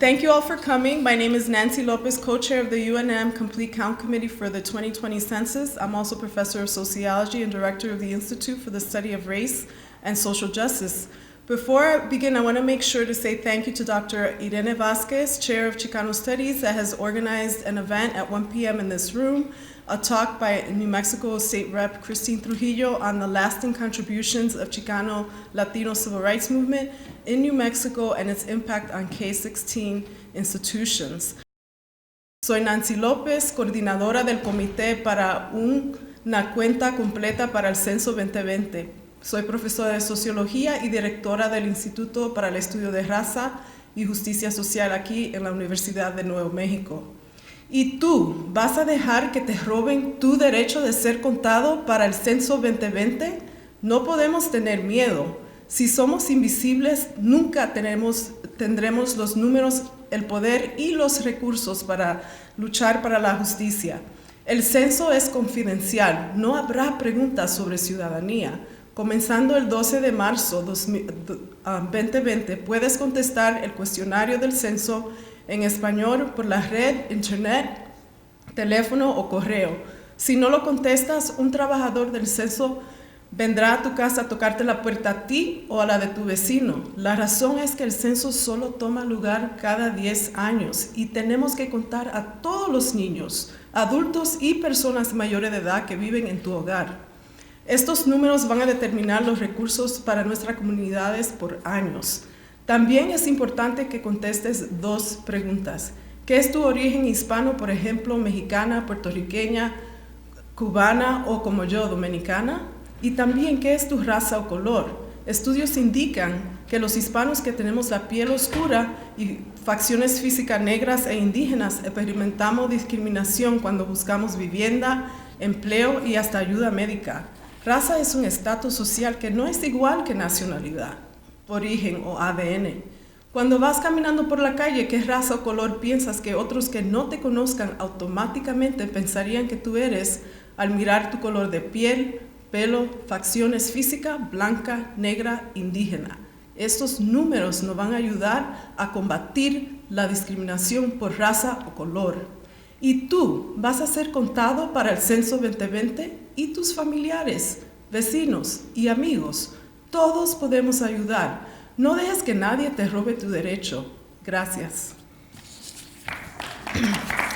Thank you all for coming. My name is Nancy Lopez, co-chair of the UNM Complete Count Committee for the 2020 census. I'm also professor of sociology and director of the Institute for the Study of Race and Social Justice. Before I begin, I want to make sure to say thank you to Dr. Irene Vasquez, chair of Chicano Studies, that has organized an event at 1 p.m. in this room, a talk by New Mexico State Rep. Christine Trujillo on the lasting contributions of Chicano Latino civil rights movement in New Mexico and its impact on K-16 institutions. Soy Nancy López, coordinadora del Comité para una cuenta completa para el Censo 2020. Soy profesora de Sociología y directora del Instituto para el Estudio de Raza y Justicia Social aquí en la Universidad de Nuevo México. ¿Y tú vas a dejar que te roben tu derecho de ser contado para el Censo 2020? No podemos tener miedo. Si somos invisibles, nunca tendremos los números, el poder y los recursos para luchar para la justicia. El censo es confidencial. No habrá preguntas sobre ciudadanía. Comenzando el 12 de marzo 2020, puedes contestar el cuestionario del censo en español por la red, internet, teléfono o correo. Si no lo contestas, un trabajador del censo vendrá a tu casa a tocarte la puerta a ti o a la de tu vecino. La razón es que el censo solo toma lugar cada 10 años y tenemos que contar a todos los niños, adultos y personas mayores de edad que viven en tu hogar. Estos números van a determinar los recursos para nuestras comunidades por años. También es importante que contestes 2 preguntas. ¿Qué es tu origen hispano, por ejemplo, mexicana, puertorriqueña, cubana o como yo, dominicana? Y también, ¿qué es tu raza o color? Estudios indican que los hispanos que tenemos la piel oscura y facciones físicas negras e indígenas experimentamos discriminación cuando buscamos vivienda, empleo y hasta ayuda médica. Raza es un estatus social que no es igual que nacionalidad, origen o ADN. Cuando vas caminando por la calle, ¿qué raza o color piensas que otros que no te conozcan automáticamente pensarían que tú eres al mirar tu color de piel, pelo, facciones físicas, blanca, negra, indígena? Estos números nos van a ayudar a combatir la discriminación por raza o color. ¿Y tú vas a ser contado para el Censo 2020? ¿Y tus familiares, vecinos y amigos? Todos podemos ayudar. No dejes que nadie te robe tu derecho. Gracias.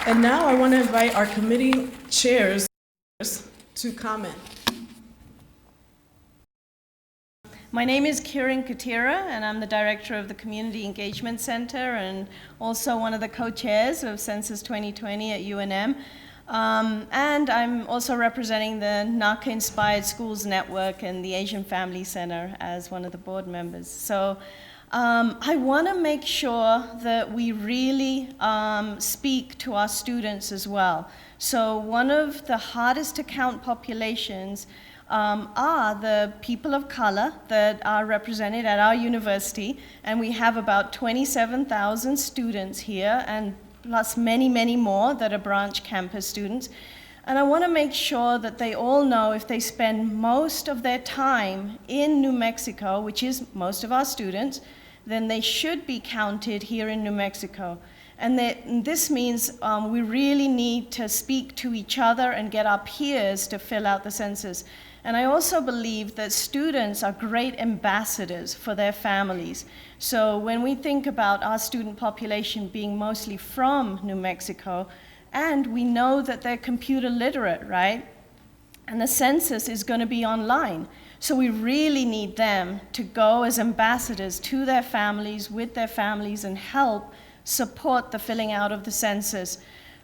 And now I want to invite our committee chairs to comment. My name is Kiran Katira, and I'm the director of the Community Engagement Center and also one of the co-chairs of Census 2020 at UNM. And I'm also representing the NACA-inspired Schools Network and the Asian Family Center as one of the board members. So I want to make sure that we really speak to our students as well. So one of the hardest to count populations are the people of color that are represented at our university, and we have about 27,000 students here, and plus many, many more that are branch campus students. And I want to make sure that they all know if they spend most of their time in New Mexico, which is most of our students, then they should be counted here in New Mexico. And this means we really need to speak to each other and get our peers to fill out the census. And I also believe that students are great ambassadors for their families. So when we think about our student population being mostly from New Mexico, and we know that they're computer literate, right? And the census is going to be online. So we really need them to go as ambassadors to their families, with their families, and help support the filling out of the census.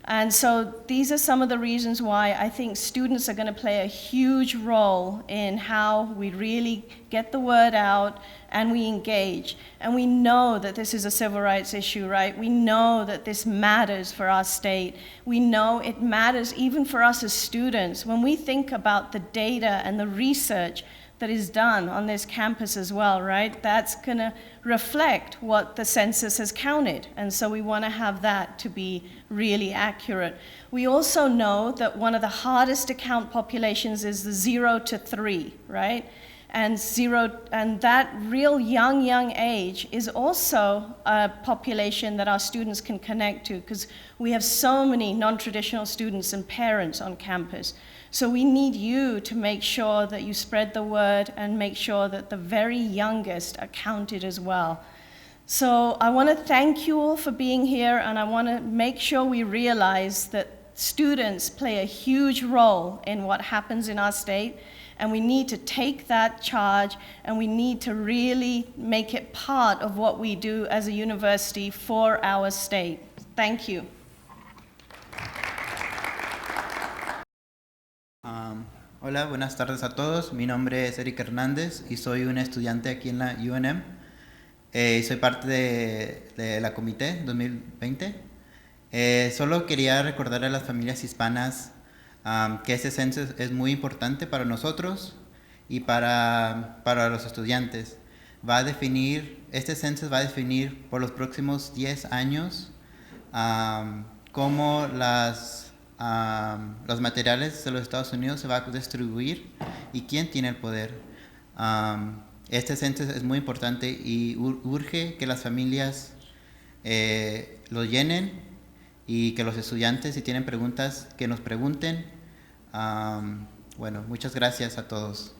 And so these are some of the reasons why I think students are going to play a huge role in how we really get the word out and we engage. And we know that this is a civil rights issue, right? We know that this matters for our state. We know it matters even for us as students. When we think about the data and the research that is done on this campus as well, right? That's going to reflect what the census has counted. And so we want to have that to be really accurate. We also know that one of the hardest to count populations is the 0 to 3, right? and that real young age is also a population that our students can connect to, because we have so many non-traditional students and parents on campus. So we need you to make sure that you spread the word and make sure that the very youngest are counted as well. So I want to thank you all for being here, and I want to make sure we realize that students play a huge role in what happens in our state, and we need to take that charge, and we need to really make it part of what we do as a university for our state. Thank you. Hola, buenas tardes a todos. Mi nombre es Erick Hernandez y soy un estudiante aquí en la UNM. Soy parte de la comité 2020. Solo quería recordar a las familias hispanas que este censo es muy importante para nosotros y para los estudiantes. Este censo va a definir por los próximos 10 años cómo los materiales de los Estados Unidos se va a distribuir y quién tiene el poder. Este censo es muy importante y urge que las familias lo llenen y que los estudiantes, si tienen preguntas, que nos pregunten. Bueno, muchas gracias a todos.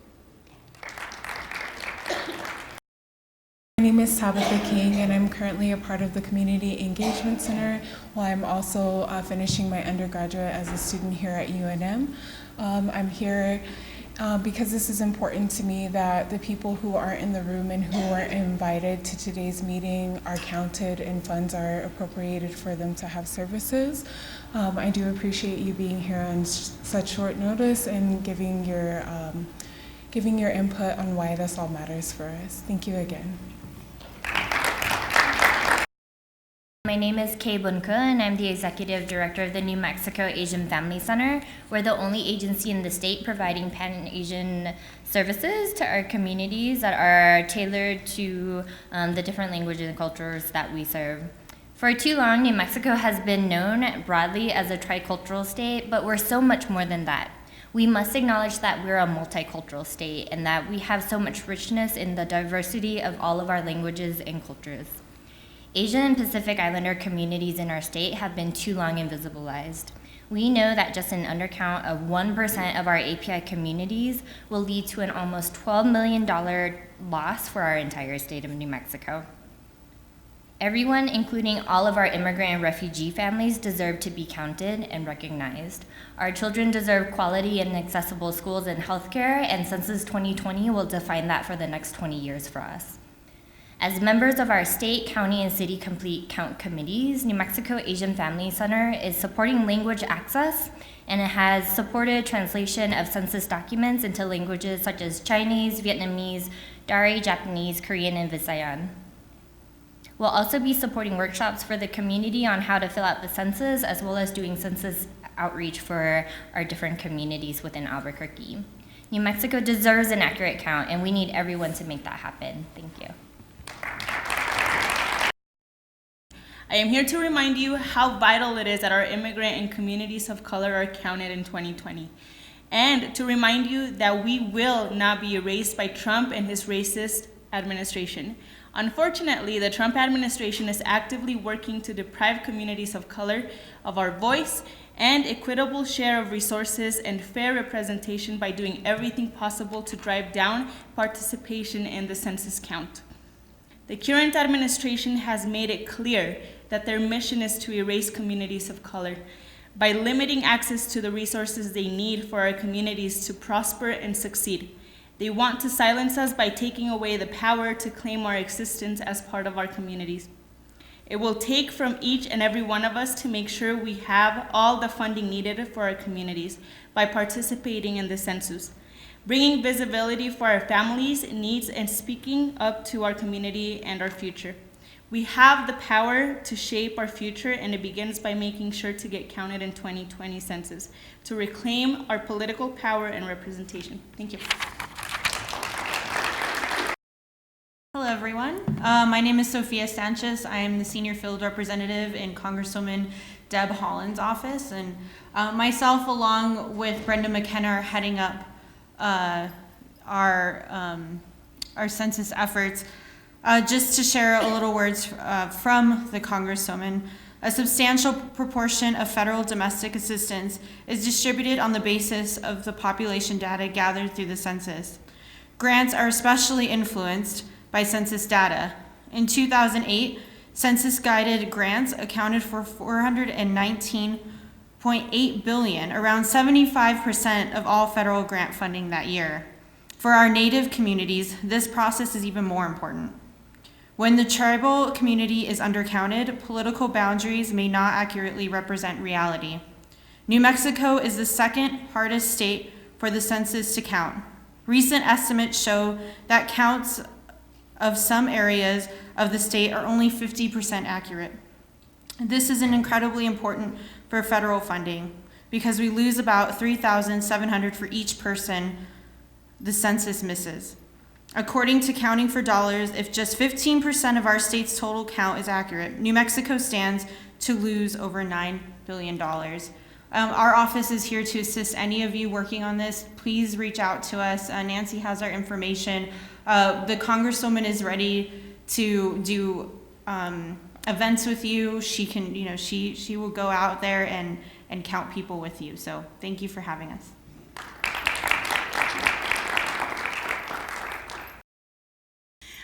My name is Tabitha King, and I'm currently a part of the Community Engagement Center, while I'm also finishing my undergraduate as a student here at UNM. I'm here because this is important to me, that the people who are in the room and who are invited to today's meeting are counted and funds are appropriated for them to have services. I do appreciate you being here on such short notice and giving your input on why this all matters for us. Thank you again. My name is Bldg, and I'm the Executive Director of the New Mexico Asian Family Center. We're the only agency in the state providing Pan-Asian services to our communities that are tailored to the different languages and cultures that we serve. For too long, New Mexico has been known broadly as a tricultural state, but we're so much more than that. We must acknowledge that we're a multicultural state and that we have so much richness in the diversity of all of our languages and cultures. Asian and Pacific Islander communities in our state have been too long invisibilized. We know that just an undercount of 1% of our API communities will lead to an almost $12 million loss for our entire state of New Mexico. Everyone, including all of our immigrant and refugee families, deserve to be counted and recognized. Our children deserve quality and accessible schools and healthcare, and Census 2020 will define that for the next 20 years for us. As members of our state, county, and city complete count committees, New Mexico Asian Family Center is supporting language access, and it has supported translation of census documents into languages such as Chinese, Vietnamese, Dari, Japanese, Korean, and Visayan. We'll also be supporting workshops for the community on how to fill out the census, as well as doing census outreach for our different communities within Albuquerque. New Mexico deserves an accurate count, and we need everyone to make that happen. Thank you. I am here to remind you how vital it is that our immigrant and communities of color are counted in 2020. And to remind you that we will not be erased by Trump and his racist administration. Unfortunately, the Trump administration is actively working to deprive communities of color of our voice and equitable share of resources and fair representation by doing everything possible to drive down participation in the census count. The current administration has made it clear that their mission is to erase communities of color by limiting access to the resources they need for our communities to prosper and succeed. They want to silence us by taking away the power to claim our existence as part of our communities. It will take from each and every one of us to make sure we have all the funding needed for our communities by participating in the census, bringing visibility for our families' needs, and speaking up to our community and our future. We have the power to shape our future, and it begins by making sure to get counted in 2020 census to reclaim our political power and representation. Thank you. Hello, everyone. My name is Sofia Sanchez. I am the senior field representative in Congresswoman Deb Haaland's office, and myself, along with Brenda McKenna, are heading up our census efforts. Just to share a little words from the Congresswoman, a substantial proportion of federal domestic assistance is distributed on the basis of the population data gathered through the census. Grants are especially influenced by census data. In 2008, census-guided grants accounted for $419.8 billion, around 75% of all federal grant funding that year. For our Native communities, this process is even more important. When the tribal community is undercounted, political boundaries may not accurately represent reality. New Mexico is the second hardest state for the census to count. Recent estimates show that counts of some areas of the state are only 50% accurate. This is incredibly important for federal funding because we lose about $3,700 for each person the census misses. According to Counting for Dollars, if just 15% of our state's total count is accurate, New Mexico stands to lose over $9 billion. Our office is here to assist any of you working on this. Please reach out to us. Nancy has our information. The Congresswoman is ready to do events with you. She can, she will go out there and count people with you. So thank you for having us.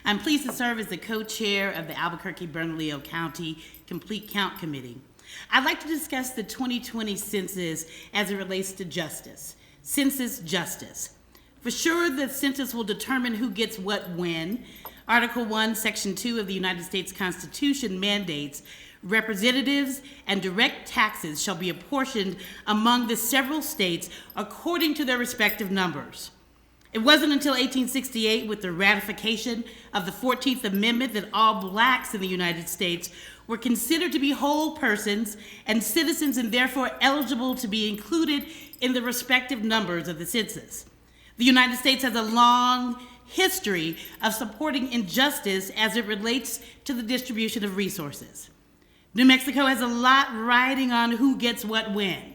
I'm pleased to serve as the co-chair of the Albuquerque-Bernalillo County Complete Count Committee. I'd like to discuss the 2020 census as it relates to justice. Census justice. For sure, the census will determine who gets what when. Article 1, Section 2 of the United States Constitution mandates representatives and direct taxes shall be apportioned among the several states according to their respective numbers. It wasn't until 1868, with the ratification of the 14th Amendment, that all blacks in the United States were considered to be whole persons and citizens and therefore eligible to be included in the respective numbers of the census. The United States has a long history of supporting injustice as it relates to the distribution of resources. New Mexico has a lot riding on who gets what when.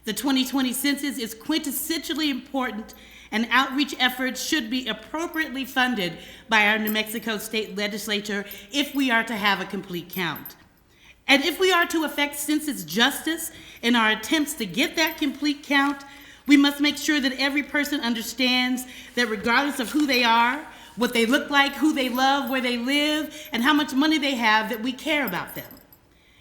The 2020 census is quintessentially important, and outreach efforts should be appropriately funded by our New Mexico State Legislature if we are to have a complete count. And if we are to effect census justice in our attempts to get that complete count, we must make sure that every person understands that regardless of who they are, what they look like, who they love, where they live, and how much money they have, that we care about them.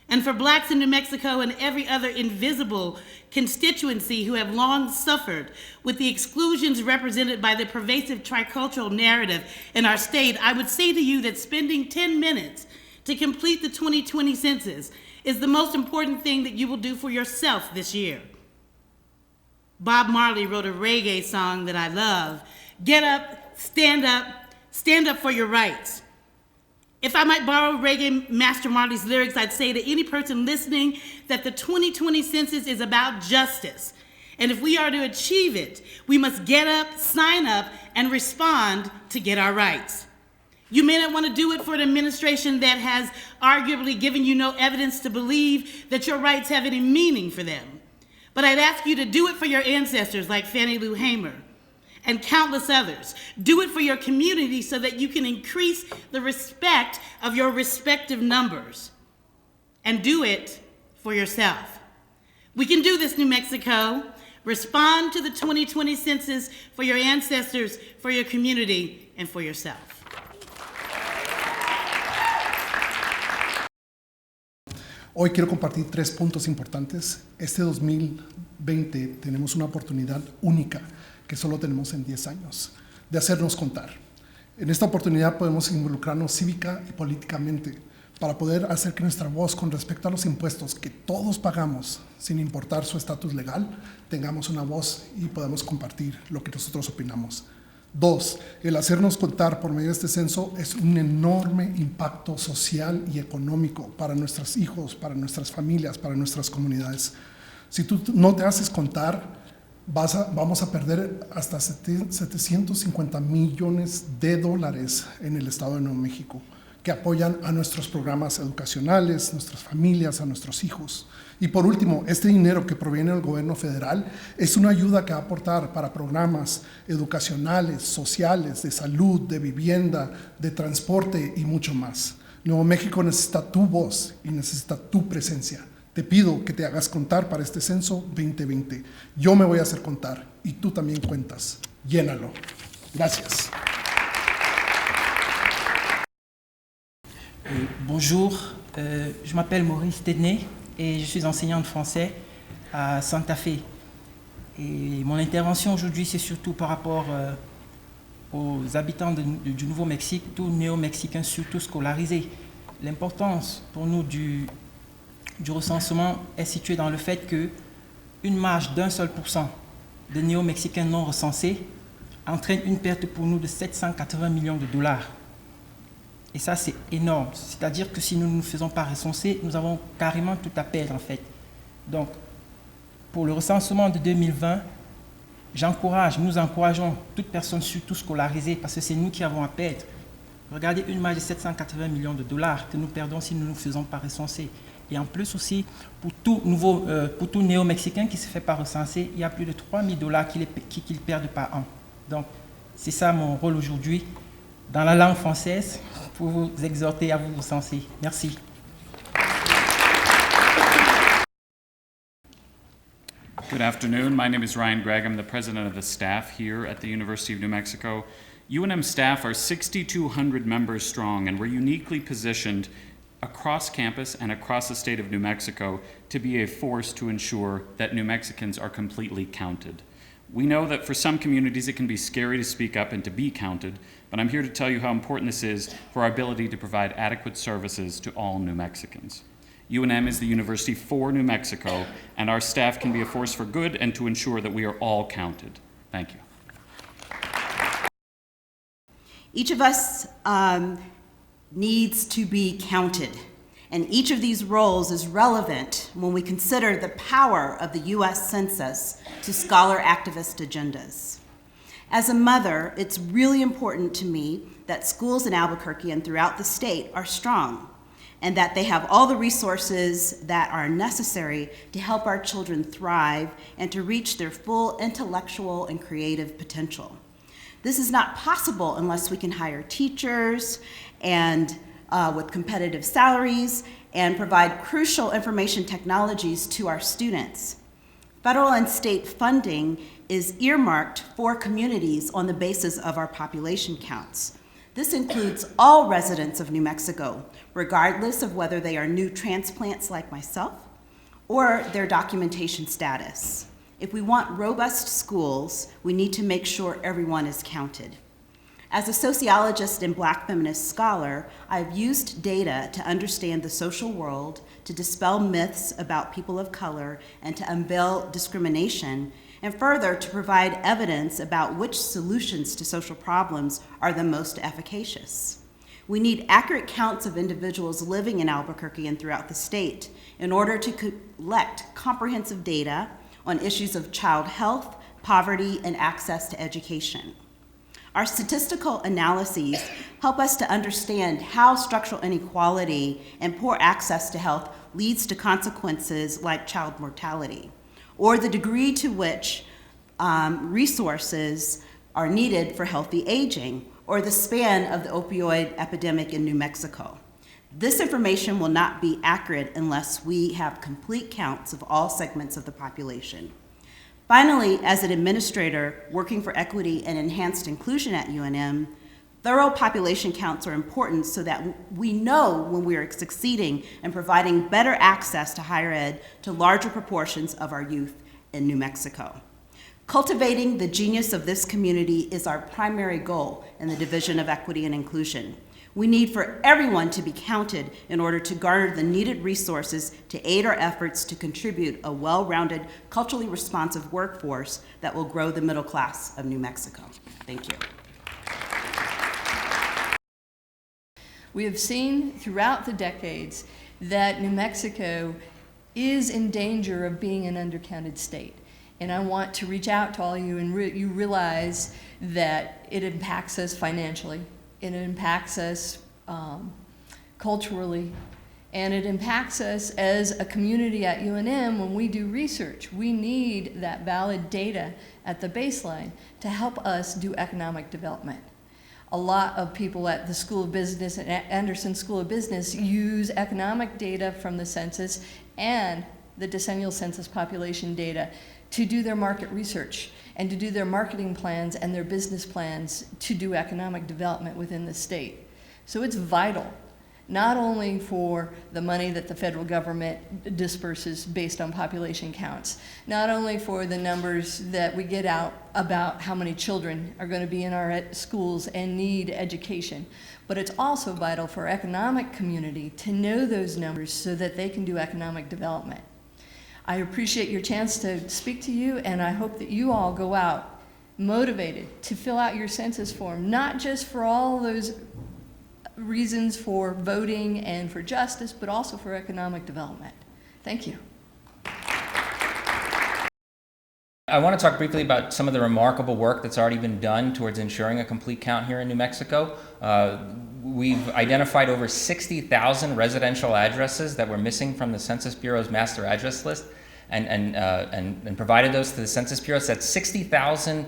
And for blacks in New Mexico and every other invisible constituency who have long suffered with the exclusions represented by the pervasive tricultural narrative in our state, I would say to you that spending 10 minutes to complete the 2020 census is the most important thing that you will do for yourself this year. Bob Marley wrote a reggae song that I love. Get up, stand up for your rights. If I might borrow Reggae Master Marley's lyrics, I'd say to any person listening that the 2020 census is about justice. And if we are to achieve it, we must get up, sign up, and respond to get our rights. You may not want to do it for an administration that has arguably given you no evidence to believe that your rights have any meaning for them. But I'd ask you to do it for your ancestors like Fannie Lou Hamer and countless others. Do it for your community so that you can increase the respect of your respective numbers. And do it for yourself. We can do this, New Mexico. Respond to the 2020 census for your ancestors, for your community, and for yourself. Hoy quiero compartir 3 puntos importantes. Este 2020 tenemos una oportunidad única que solo tenemos en 10 años, de hacernos contar. En esta oportunidad podemos involucrarnos cívica y políticamente para poder hacer que nuestra voz con respecto a los impuestos que todos pagamos, sin importar su estatus legal, tengamos una voz y podamos compartir lo que nosotros opinamos. 2, el hacernos contar por medio de este censo es un enorme impacto social y económico para nuestros hijos, para nuestras familias, para nuestras comunidades. Si tú no te haces contar, vamos a perder hasta $750 millones en el estado de Nuevo México, que apoyan a nuestros programas educacionales, nuestras familias, a nuestros hijos. Y por último, este dinero que proviene del gobierno federal es una ayuda que va a aportar para programas educacionales, sociales, de salud, de vivienda, de transporte y mucho más. Nuevo México necesita tu voz y necesita tu presencia. Te pido que te hagas contar para este censo 2020. Yo me voy a hacer contar y tú también cuentas. Llénalo. Gracias. Bonjour, je m'appelle Maurice Tetne et je suis enseignant de français à Santa Fe. Et mon intervention aujourd'hui, c'est surtout par rapport aux habitants du Nouveau-Mexique, tous néo-mexicains surtout scolarisés. L'importance pour nous du recensement est située dans le fait qu'une marge d'1 seul % de néo-mexicains non recensés entraîne une perte pour nous de 780 millions de dollars. Et ça, c'est énorme. C'est-à-dire que si nous ne nous faisons pas recenser, nous avons carrément tout à perdre, en fait. Donc, pour le recensement de 2020, nous encourageons toute personne, surtout scolarisée, parce que c'est nous qui avons à perdre. Regardez une marge de 780 millions de dollars que nous perdons si nous ne nous faisons pas recenser. Et en plus aussi, pour tout néo-mexicain qui ne se fait pas recenser, il y a plus de 3 000 $ qu'ils perdent par an. Donc, c'est ça mon rôle aujourd'hui, dans la langue française, pour vous exhorter à vous recenser. Merci. Good afternoon. My name is Gregg. I'm the president of the staff here at the University of New Mexico. UNM staff are 6,200 members strong, and we're uniquely positioned across campus and across the state of New Mexico to be a force to ensure that New Mexicans are completely counted. We know that for some communities it can be scary to speak up and to be counted, but I'm here to tell you how important this is for our ability to provide adequate services to all New Mexicans. UNM is the university for New Mexico, and our staff can be a force for good and to ensure that we are all counted. Thank you. Each of us needs to be counted, and each of these roles is relevant when we consider the power of the U.S. Census to scholar activist agendas. As a mother, it's really important to me that schools in Albuquerque and throughout the state are strong, and that they have all the resources that are necessary to help our children thrive and to reach their full intellectual and creative potential. This is not possible unless we can hire teachers and with competitive salaries and provide crucial information technologies to our students. Federal and state funding is earmarked for communities on the basis of our population counts. This includes all residents of New Mexico, regardless of whether they are new transplants like myself or their documentation status. If we want robust schools, we need to make sure everyone is counted. As a sociologist and Black feminist scholar, I've used data to understand the social world, to dispel myths about people of color, and to unveil discrimination, and further to provide evidence about which solutions to social problems are the most efficacious. We need accurate counts of individuals living in Albuquerque and throughout the state in order to collect comprehensive data on issues of child health, poverty, and access to education. Our statistical analyses help us to understand how structural inequality and poor access to health leads to consequences like child mortality, or the degree to which resources are needed for healthy aging, or the span of the opioid epidemic in New Mexico. This information will not be accurate unless we have complete counts of all segments of the population. Finally, as an administrator working for equity and enhanced inclusion at UNM, thorough population counts are important so that we know when we are succeeding in providing better access to higher ed to larger proportions of our youth in New Mexico. Cultivating the genius of this community is our primary goal in the Division of Equity and Inclusion. We need for everyone to be counted in order to garner the needed resources to aid our efforts to contribute a well-rounded, culturally responsive workforce that will grow the middle class of New Mexico. Thank you. We have seen throughout the decades that New Mexico is in danger of being an undercounted state. And I want to reach out to all you and you realize that it impacts us financially. It impacts us culturally, and it impacts us as a community at UNM when we do research. We need that valid data at the baseline to help us do economic development. A lot of people at the School of Business and Anderson School of Business use economic data from the census and the decennial census population data to do their market research and to do their marketing plans and their business plans to do economic development within the state. So it's vital, not only for the money that the federal government disperses based on population counts, not only for the numbers that we get out about how many children are going to be in our schools and need education, but it's also vital for our economic community to know those numbers so that they can do economic development. I appreciate your chance to speak to you, and I hope that you all go out motivated to fill out your census form, not just for all those reasons for voting and for justice, but also for economic development. Thank you. I want to talk briefly about some of the remarkable work that's already been done towards ensuring a complete count here in New Mexico. We've identified over 60,000 residential addresses that were missing from the Census Bureau's master address list and provided those to the Census Bureau. So that's 60,000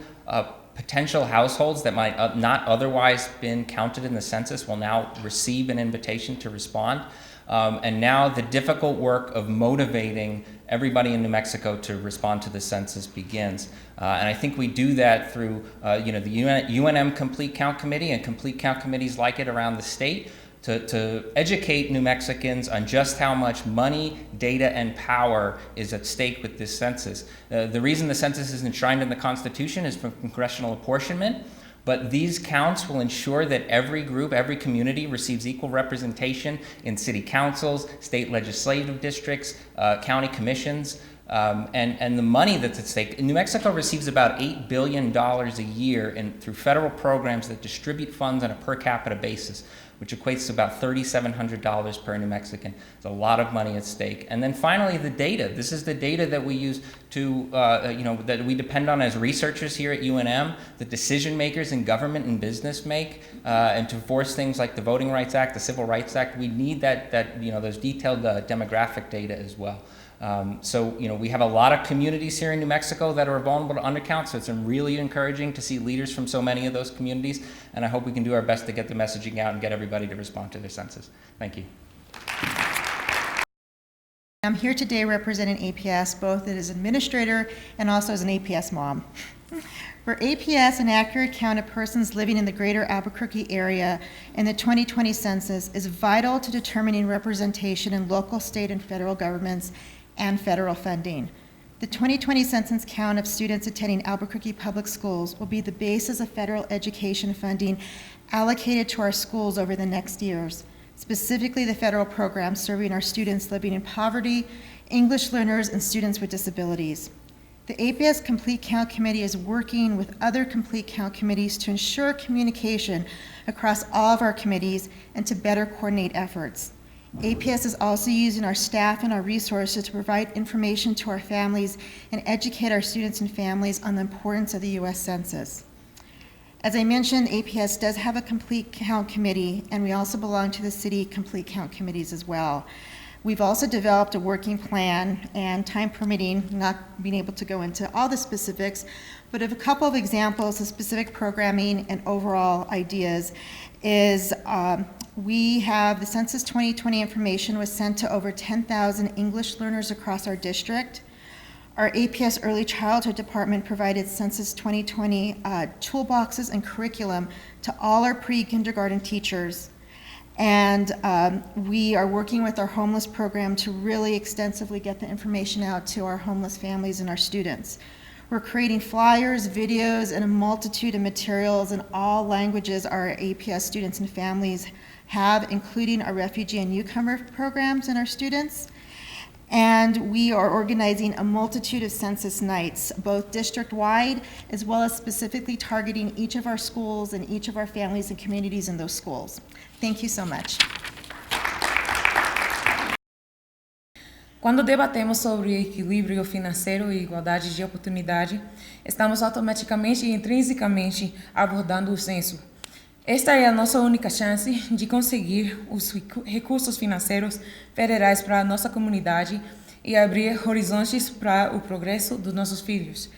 potential households that might not otherwise been counted in the census will now receive an invitation to respond. And now the difficult work of motivating everybody in New Mexico to respond to the census begins. And I think we do that through the UNM Complete Count Committee and Complete Count Committees like it around the state to educate New Mexicans on just how much money, data, and power is at stake with this census. The reason the census is enshrined in the Constitution is for congressional apportionment. But these counts will ensure that every group, every community receives equal representation in city councils, state legislative districts, county commissions, and the money that's at stake. New Mexico receives about $8 billion a year through federal programs that distribute funds on a per capita basis, which equates to about $3,700 per New Mexican. It's a lot of money at stake. And then finally, the data. This is the data that we use to, that we depend on as researchers here at UNM, the decision makers in government and business make, and to force things like the Voting Rights Act, the Civil Rights Act. We need those detailed demographic data as well. We have a lot of communities here in New Mexico that are vulnerable to undercount, so it's really encouraging to see leaders from so many of those communities, and I hope we can do our best to get the messaging out and get everybody to respond to their census. Thank you. I'm here today representing APS, both as administrator and also as an APS mom. For APS, an accurate count of persons living in the greater Albuquerque area in the 2020 census is vital to determining representation in local, state, and federal governments and federal funding. The 2020 census count of students attending Albuquerque public schools will be the basis of federal education funding allocated to our schools over the next years, specifically the federal programs serving our students living in poverty, English learners, and students with disabilities. The APS Complete Count Committee is working with other Complete Count committees to ensure communication across all of our committees and to better coordinate efforts. APS is also using our staff and our resources to provide information to our families and educate our students and families on the importance of the U.S. Census. As I mentioned, APS does have a Complete Count Committee, and we also belong to the city Complete Count Committees as well. We've also developed a working plan, and time permitting, not being able to go into all the specifics, but of a couple of examples of specific programming and overall ideas is we have the Census 2020 information was sent to over 10,000 English learners across our district. Our APS Early Childhood Department provided Census 2020 toolboxes and curriculum to all our pre-kindergarten teachers. And we are working with our homeless program to really extensively get the information out to our homeless families and our students. We're creating flyers, videos, and a multitude of materials in all languages our APS students and families have, including our refugee and newcomer programs and our students. And we are organizing a multitude of census nights, both district-wide, as well as specifically targeting each of our schools and each of our families and communities in those schools. Thank you so much. Quando debatemos sobre equilíbrio financeiro e igualdade de oportunidade, estamos automaticamente e intrinsecamente abordando o censo. Esta é a nossa única chance de conseguir os recursos financeiros federais para a nossa comunidade e abrir horizontes para o progresso dos nossos filhos.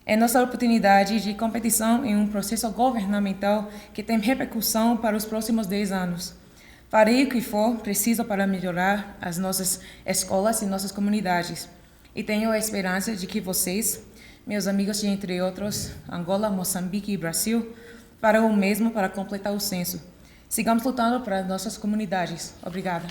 É nossa oportunidade de competição em um processo governamental que tem repercussão para os próximos 10 anos. Farei o que for preciso para melhorar as nossas escolas e nossas comunidades. E tenho a esperança de que vocês, meus amigos de entre outros, Angola, Moçambique e Brasil, farão o mesmo para completar o censo. Sigamos lutando para nossas comunidades. Obrigada.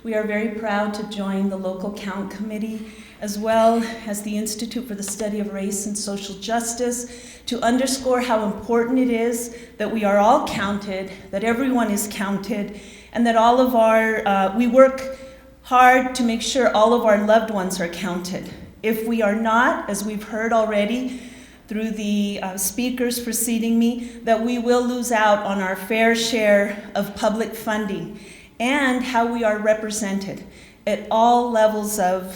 We are very proud to join the local count committee, as well as the Institute for the Study of Race and Social Justice, to underscore how important it is that we are all counted, that everyone is counted, and that all of we work hard to make sure all of our loved ones are counted. If we are not, as we've heard already through the speakers preceding me, that we will lose out on our fair share of public funding and how we are represented at all levels of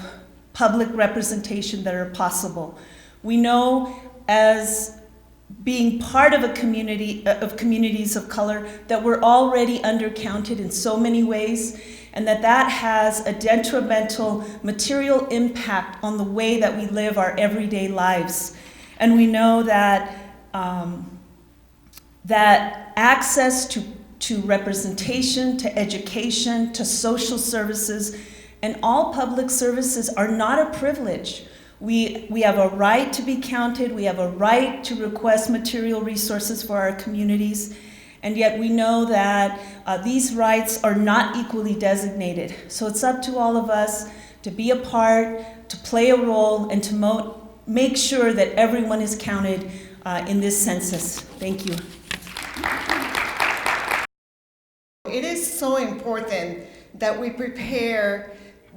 public representation that are possible. We know, as being part of a community of communities of color, that we're already undercounted in so many ways, and that has a detrimental material impact on the way that we live our everyday lives. And we know that that access to representation, to education, to social services, and all public services are not a privilege. We have a right to be counted, we have a right to request material resources for our communities, and yet we know that these rights are not equally designated. So it's up to all of us to be a part, to play a role, and to make sure that everyone is counted in this census. Thank you. It is so important that we prepare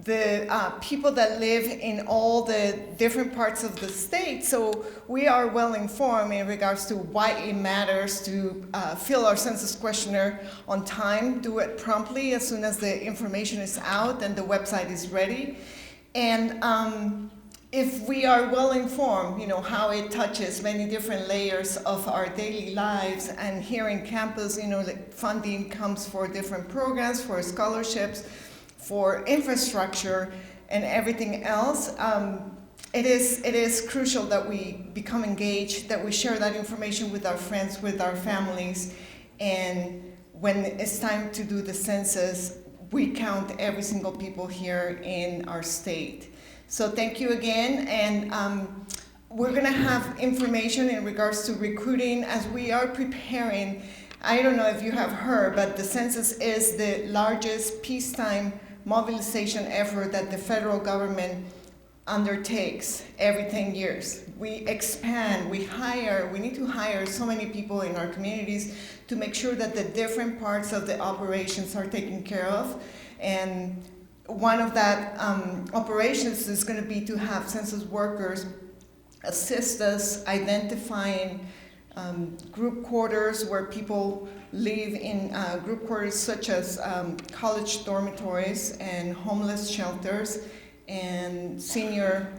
the people that live in all the different parts of the state, so we are well informed in regards to why it matters to fill our census questionnaire on time, do it promptly as soon as the information is out and the website is ready. And if we are well informed, how it touches many different layers of our daily lives, and here in campus, like funding comes for different programs, for scholarships, for infrastructure, and everything else. It is crucial that we become engaged, that we share that information with our friends, with our families, and when it's time to do the census, we count every single people here in our state. So thank you again, and we're gonna have information in regards to recruiting as we are preparing. I don't know if you have heard, but the census is the largest peacetime mobilization effort that the federal government undertakes every 10 years. We expand, we need to hire so many people in our communities to make sure that the different parts of the operations are taken care of. And one of that operations is going to be to have census workers assist us identifying group quarters where people live in group quarters such as college dormitories and homeless shelters and senior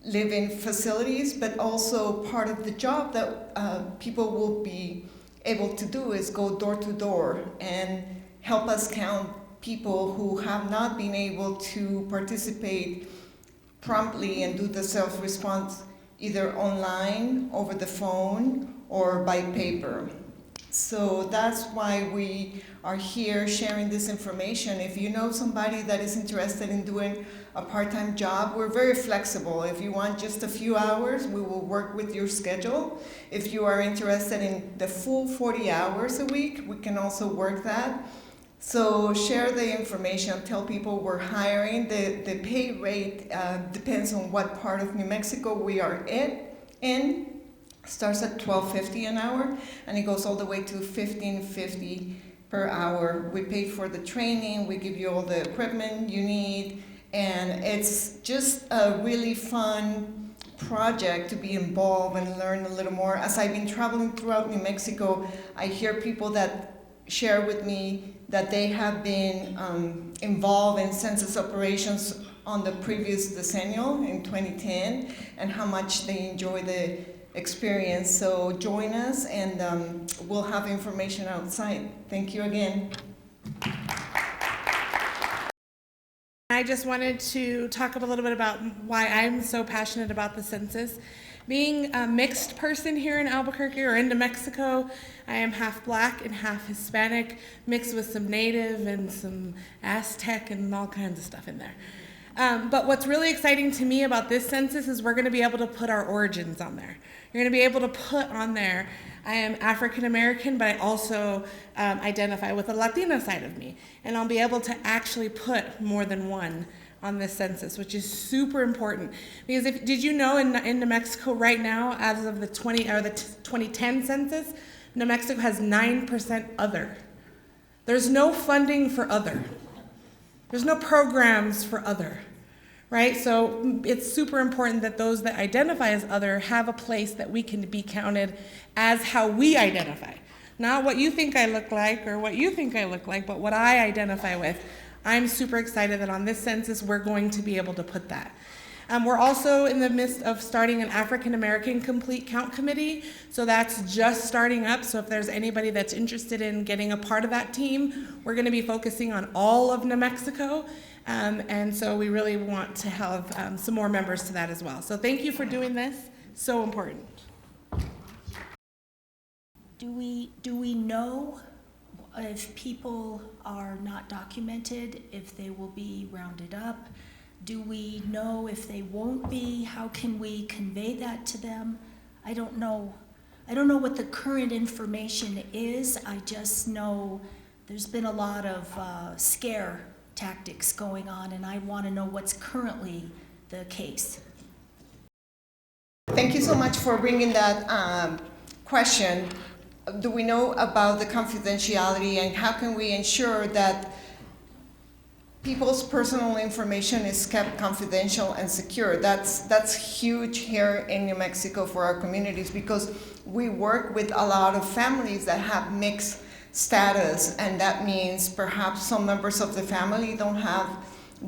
living facilities, but also part of the job that people will be able to do is go door to door and help us count people who have not been able to participate promptly and do the self-response either online, over the phone, or by paper. So that's why we are here sharing this information. If you know somebody that is interested in doing a part-time job, we're very flexible. If you want just a few hours, we will work with your schedule. If you are interested in the full 40 hours a week, we can also work that. So share the information, tell people we're hiring. The pay rate depends on what part of New Mexico we are in. Starts at $12.50 an hour, and it goes all the way to $15.50 per hour. We pay for the training, we give you all the equipment you need, and it's just a really fun project to be involved and learn a little more. As I've been traveling throughout New Mexico, I hear people that share with me that they have been involved in census operations on the previous decennial in 2010, and how much they enjoy experience. So join us, and we'll have information outside. Thank you again. I just wanted to talk a little bit about why I'm so passionate about the census. Being a mixed person here in Albuquerque or in New Mexico, I am half Black and half Hispanic, mixed with some Native and some Aztec and all kinds of stuff in there. But what's really exciting to me about this census is we're going to be able to put our origins on there. You're going to be able to put on there, I am African American, but I also identify with the Latina side of me. And I'll be able to actually put more than one on this census, which is super important. Because did you know in New Mexico right now, as of the 2010 census, New Mexico has 9% other. There's no funding for other. There's no programs for other, right? So it's super important that those that identify as other have a place that we can be counted as how we identify. Not what you think I look like or what you think I look like, but what I identify with. I'm super excited that on this census we're going to be able to put that. We're also in the midst of starting an African American Complete Count Committee, so that's just starting up. So if there's anybody that's interested in getting a part of that team, we're going to be focusing on all of New Mexico, and so we really want to have some more members to that as well. So thank you for doing this, so important. Do we know if people are not documented, if they will be rounded up? Do we know if they won't be? How can we convey that to them? I don't know. I don't know what the current information is. I just know there's been a lot of scare tactics going on, and I want to know what's currently the case. Thank you so much for bringing that question. Do we know about the confidentiality, and how can we ensure that people's personal information is kept confidential and secure? That's huge here in New Mexico for our communities, because we work with a lot of families that have mixed status, and that means perhaps some members of the family don't have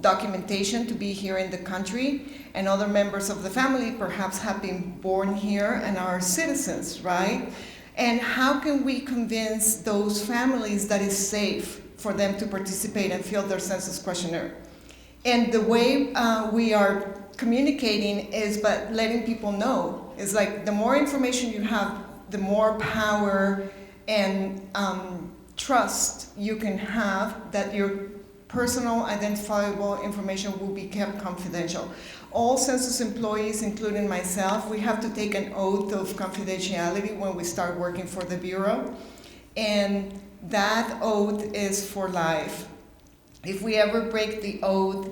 documentation to be here in the country, and other members of the family perhaps have been born here and are citizens, right? And how can we convince those families that it's safe for them to participate and fill their census questionnaire? And the way we are communicating is by letting people know. It's like the more information you have, the more power and trust you can have that your personal identifiable information will be kept confidential. All census employees, including myself, we have to take an oath of confidentiality when we start working for the Bureau. And that oath is for life. If we ever break the oath,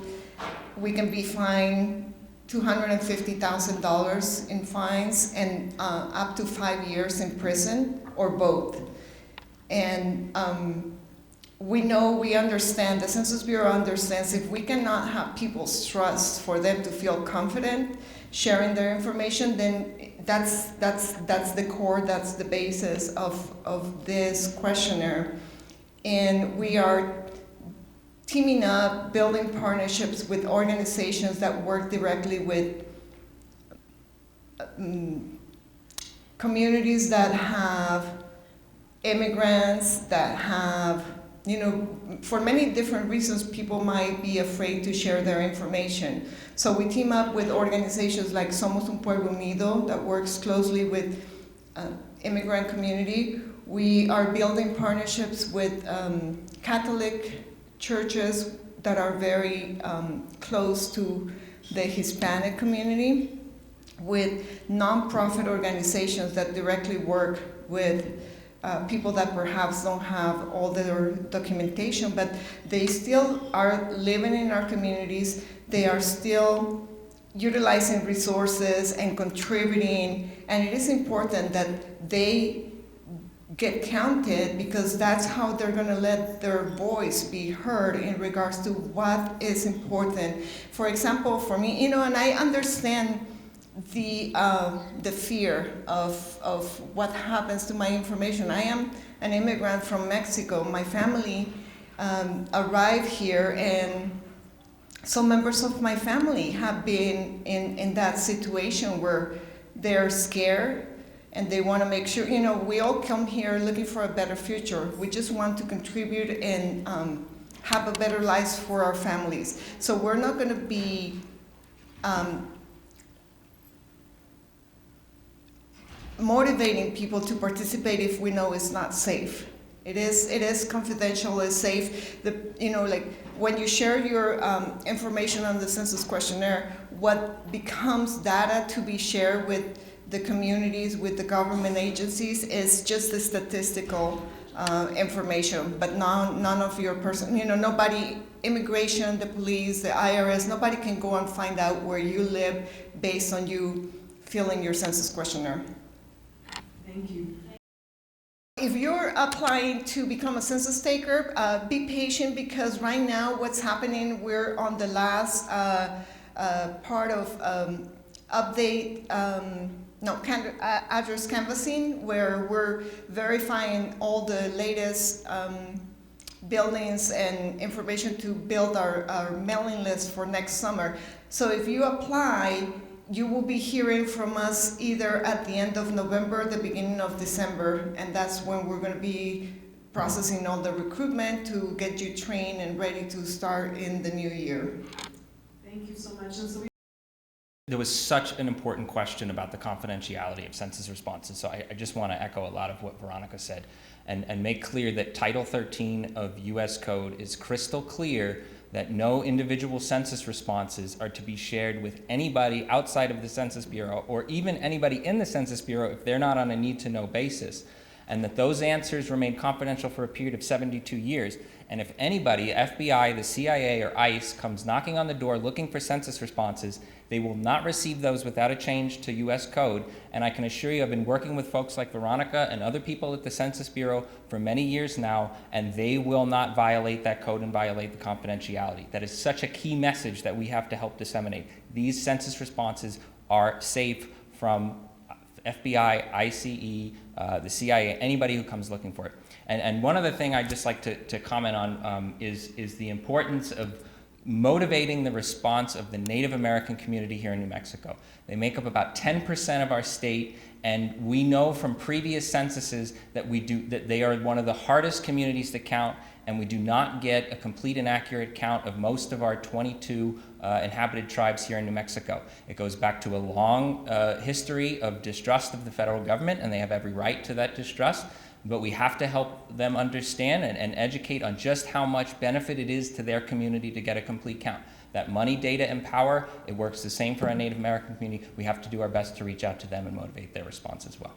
we can be fined $250,000 in fines and up to 5 years in prison, or both. And we understand, the Census Bureau understands, if we cannot have people's trust for them to feel confident sharing their information, then that's the core, that's the basis of this questionnaire. And we are teaming up, building partnerships with organizations that work directly with communities that have immigrants, that have, for many different reasons, people might be afraid to share their information. So we team up with organizations like Somos un Pueblo Unido that works closely with immigrant community. We are building partnerships with Catholic churches that are very close to the Hispanic community, with nonprofit organizations that directly work with people that perhaps don't have all their documentation, but they still are living in our communities. They are still utilizing resources and contributing, and it is important that they get counted, because that's how they're going to let their voice be heard in regards to what is important. For example, for me, and I understand the fear of what happens to my information. I am an immigrant from Mexico. My family arrived here, and some members of my family have been in that situation where they're scared and they want to make sure, we all come here looking for a better future. We just want to contribute and have a better life for our families. So we're not going to be motivating people to participate if we know it's not safe. It is confidential, it's safe. When you share your information on the census questionnaire, what becomes data to be shared with the communities, with the government agencies, is just the statistical information, but none of your nobody, immigration, the police, the IRS, nobody can go and find out where you live based on you filling your census questionnaire. Thank you. If you're applying to become a census taker, be patient, because right now what's happening, we're on the last part of update, address canvassing, where we're verifying all the latest buildings and information to build our mailing list for next summer. So if you apply, you will be hearing from us either at the end of November, the beginning of December, and that's when we're going to be processing all the recruitment to get you trained and ready to start in the new year. Thank you so much. There was such an important question about the confidentiality of census responses, so I just want to echo a lot of what Veronica said and make clear that Title 13 of U.S. Code is crystal clear that no individual census responses are to be shared with anybody outside of the Census Bureau, or even anybody in the Census Bureau if they're not on a need-to-know basis, and that those answers remain confidential for a period of 72 years. And if anybody, FBI, the CIA, or ICE, comes knocking on the door looking for census responses, they will not receive those without a change to U.S. Code. And I can assure you, I've been working with folks like Veronica and other people at the Census Bureau for many years now, and they will not violate that code and violate the confidentiality. That is such a key message that we have to help disseminate. These census responses are safe from FBI, ICE, the CIA, anybody who comes looking for it. And one other thing I'd just like to comment on is the importance of motivating the response of the Native American community here in New Mexico. They make up about 10% of our state, and we know from previous censuses that they are one of the hardest communities to count, and we do not get a complete and accurate count of most of our 22 inhabited tribes here in New Mexico. It goes back to a long history of distrust of the federal government, and they have every right to that distrust. But we have to help them understand and educate on just how much benefit it is to their community to get a complete count. That money, data, and power, it works the same for our Native American community. We have to do our best to reach out to them and motivate their response as well.